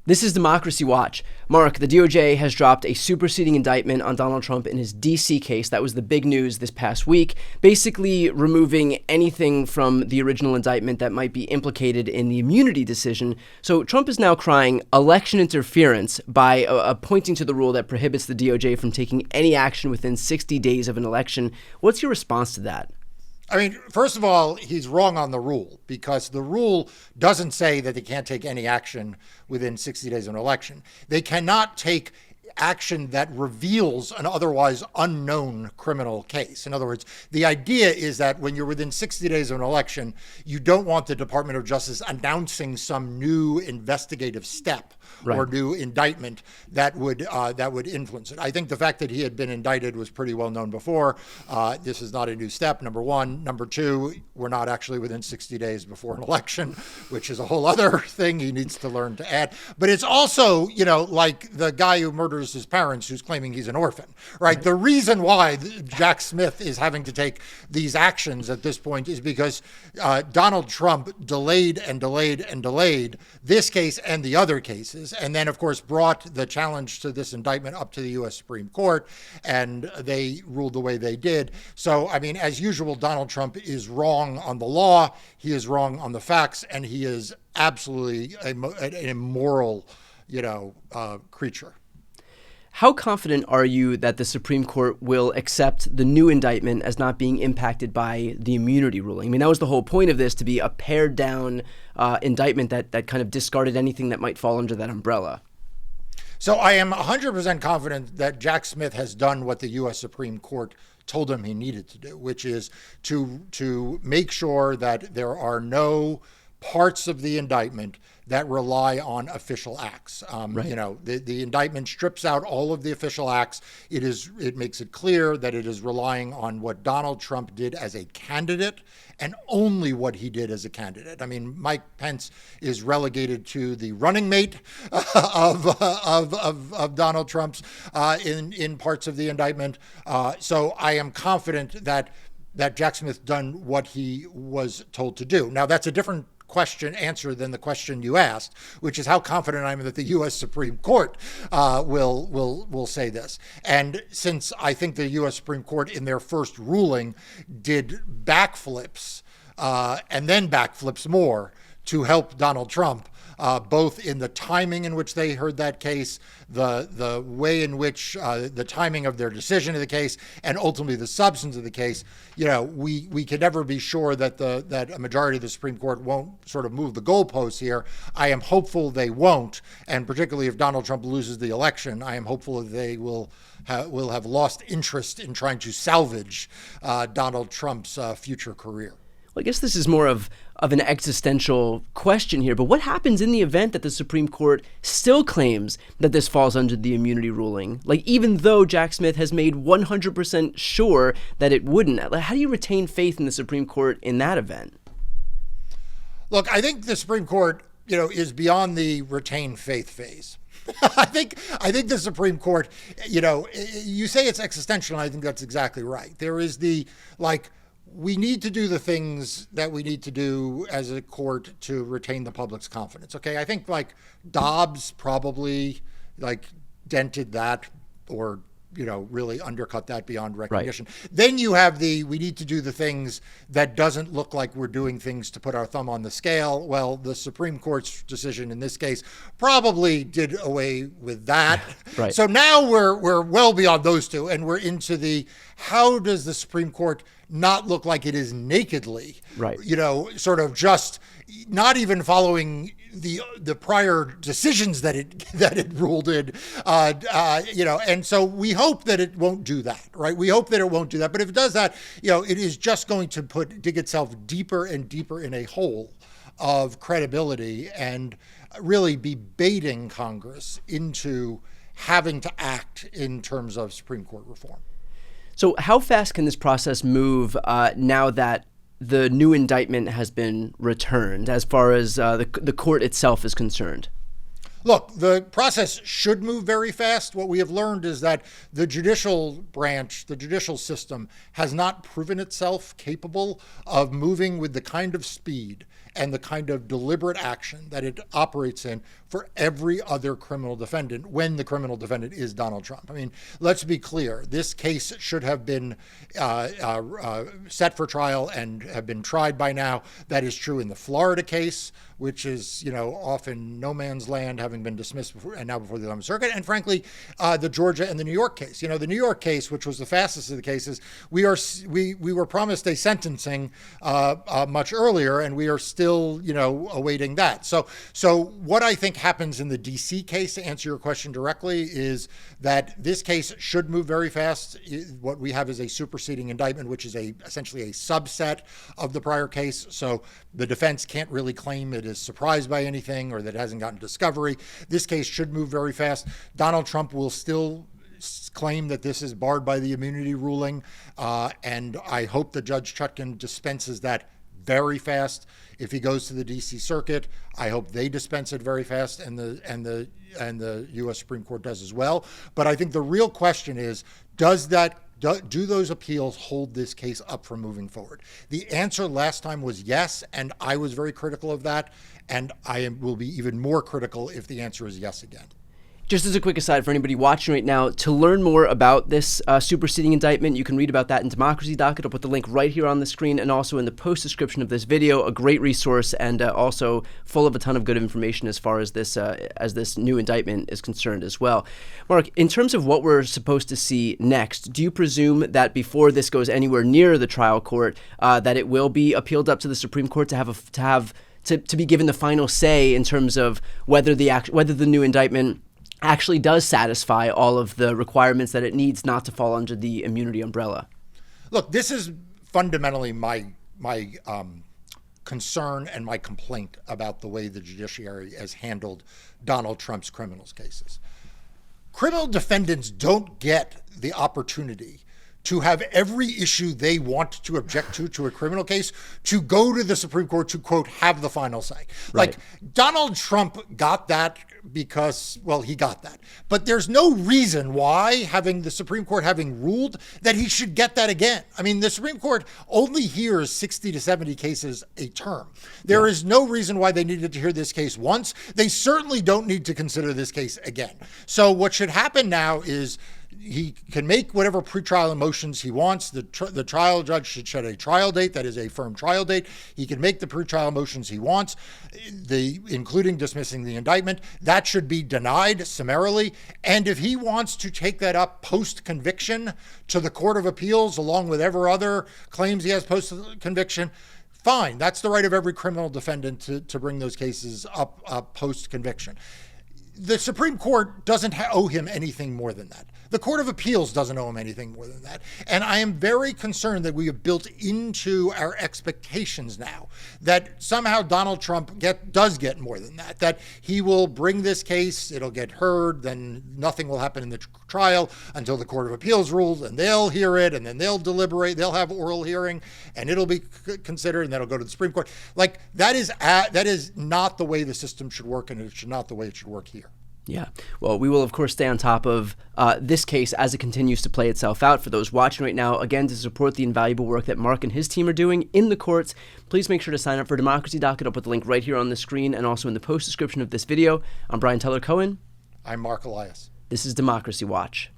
This is Democracy Watch. Mark, the DOJ has dropped a superseding indictment on Donald Trump in his D.C. case. That was the big news this past week, basically removing anything from the original indictment that might be implicated in the immunity decision. So Trump is now crying election interference by pointing to the rule that prohibits the DOJ from taking any action within 60 days of an election. What's your response to that? I mean, first of all, he's wrong on the rule because the rule doesn't say that they can't take any action within 60 days of an election. They cannot take action that reveals an otherwise unknown criminal case. In other words, the idea is that when you're within 60 days of an election, you don't want the Department of Justice announcing some new investigative step or new indictment that would influence it. I think the fact that he had been indicted was pretty well known before. This is not a new step, number one. Number two, we're not actually within 60 days before an election, which is a whole other thing he needs to learn to add. But it's also, like the guy who murders his parents who's claiming he's an orphan, right? The reason why Jack Smith is having to take these actions at this point is because Donald Trump delayed and delayed and delayed this case and the other cases, and then, of course, brought the challenge to this indictment up to the U.S. Supreme Court, and they ruled the way they did. So, I mean, as usual, Donald Trump is wrong on the law, he is wrong on the facts, and he is absolutely an immoral, creature. How confident are you that the Supreme Court will accept the new indictment as not being impacted by the immunity ruling? I mean, that was the whole point of this, to be a pared down indictment that kind of discarded anything that might fall under that umbrella. So I am 100% confident that Jack Smith has done what the U.S. Supreme Court told him he needed to do, which is to make sure that there are no parts of the indictment that rely on official acts. The indictment strips out all of the official acts. It makes it clear that it is relying on what Donald Trump did as a candidate and only what he did as a candidate. I mean, Mike Pence is relegated to the running mate of Donald Trump's in parts of the indictment. So I am confident that Jack Smith done what he was told to do. Now, that's a different answer than the question you asked, which is how confident I am that the U.S. Supreme Court will say this. And since I think the U.S. Supreme Court in their first ruling did backflips and then backflips more to help Donald Trump, both in the timing in which they heard that case, the way in which the timing of their decision of the case, and ultimately the substance of the case, we can never be sure that that a majority of the Supreme Court won't sort of move the goalposts here. I am hopeful they won't, and particularly if Donald Trump loses the election, I am hopeful that they will have lost interest in trying to salvage Donald Trump's future career. Well, I guess this is more of an existential question here, but what happens in the event that the Supreme Court still claims that this falls under the immunity ruling? Like, even though Jack Smith has made 100% sure that it wouldn't, how do you retain faith in the Supreme Court in that event? Look, I think the Supreme Court, is beyond the retain faith phase. I think the Supreme Court, you say it's existential, and I think that's exactly right. There is we need to do the things that we need to do as a court to retain the public's confidence. Okay, I think Dobbs probably dented that or really undercut that beyond recognition. Right. Then you have we need to do the things that doesn't look like we're doing things to put our thumb on the scale. Well, the Supreme Court's decision in this case probably did away with that. Right. So now we're well beyond those two, and we're into how does the Supreme Court not look like it is nakedly, right? Sort of just not even following the prior decisions that it ruled in, and so we hope that it won't do that, right? We hope that it won't do that, but if it does that, it is just going to dig itself deeper and deeper in a hole of credibility and really be baiting Congress into having to act in terms of Supreme Court reform. So how fast can this process move now that the new indictment has been returned, as far as the court itself is concerned? Look, the process should move very fast. What we have learned is that the judicial branch, the judicial system, has not proven itself capable of moving with the kind of speed and the kind of deliberate action that it operates in for every other criminal defendant when the criminal defendant is Donald Trump. I mean, let's be clear. This case should have been set for trial and have been tried by now. That is true in the Florida case, which is, often no man's land, having been dismissed before, and now before the 11th Circuit. And frankly, the Georgia and the New York case. The New York case, which was the fastest of the cases, we were promised a sentencing much earlier, and we are still, awaiting that. So what I think happens in the D.C. case, to answer your question directly, is that this case should move very fast. What we have is a superseding indictment, which is essentially a subset of the prior case. So the defense can't really claim it is surprised by anything or that it hasn't gotten discovery. This case should move very fast. Donald Trump will still claim that this is barred by the immunity ruling, and I hope that Judge Chutkan dispenses that very fast. If he goes to the D.C. Circuit, I hope they dispense it very fast, and the U.S. Supreme Court does as well. But I think the real question is, do those appeals hold this case up from moving forward? The answer last time was yes, and I was very critical of that, and will be even more critical if the answer is yes again. Just as a quick aside for anybody watching right now, to learn more about this superseding indictment, you can read about that in Democracy Docket. I'll put the link right here on the screen and also in the post description of this video. A great resource and also full of a ton of good information as far as this new indictment is concerned as well. Marc, in terms of what we're supposed to see next, do you presume that before this goes anywhere near the trial court, that it will be appealed up to the Supreme Court to be given the final say in terms of whether the new indictment actually does satisfy all of the requirements that it needs not to fall under the immunity umbrella? Look, this is fundamentally my concern and my complaint about the way the judiciary has handled Donald Trump's criminals cases. Criminal defendants don't get the opportunity to have every issue they want to object to a criminal case, to go to the Supreme Court to, quote, have the final say. Right. Like, Donald Trump got that because, well, he got that. But there's no reason why, having the Supreme Court having ruled, that he should get that again. I mean, the Supreme Court only hears 60 to 70 cases a term. There is no reason why they needed to hear this case once. They certainly don't need to consider this case again. So what should happen now is he can make whatever pretrial motions he wants. The trial judge should set a trial date that is a firm trial date. He can make the pretrial motions he wants, including dismissing the indictment. That should be denied summarily. And if he wants to take that up post-conviction to the Court of Appeals, along with every other claims he has post-conviction, fine. That's the right of every criminal defendant to bring those cases up post-conviction. The Supreme Court doesn't owe him anything more than that. The Court of Appeals doesn't owe him anything more than that. And I am very concerned that we have built into our expectations now that somehow Donald Trump does get more than that, that he will bring this case, it'll get heard, then nothing will happen in the trial until the Court of Appeals rules, and they'll hear it, and then they'll deliberate, they'll have oral hearing, and it'll be considered, and then it'll go to the Supreme Court. Like, that is not the way the system should work, and it's not the way it should work here. Yeah. Well, we will, of course, stay on top of this case as it continues to play itself out. For those watching right now, again, to support the invaluable work that Marc and his team are doing in the courts, please make sure to sign up for Democracy Docket. I'll put the link right here on the screen and also in the post description of this video. I'm Brian Teller Cohen. I'm Marc Elias. This is Democracy Watch.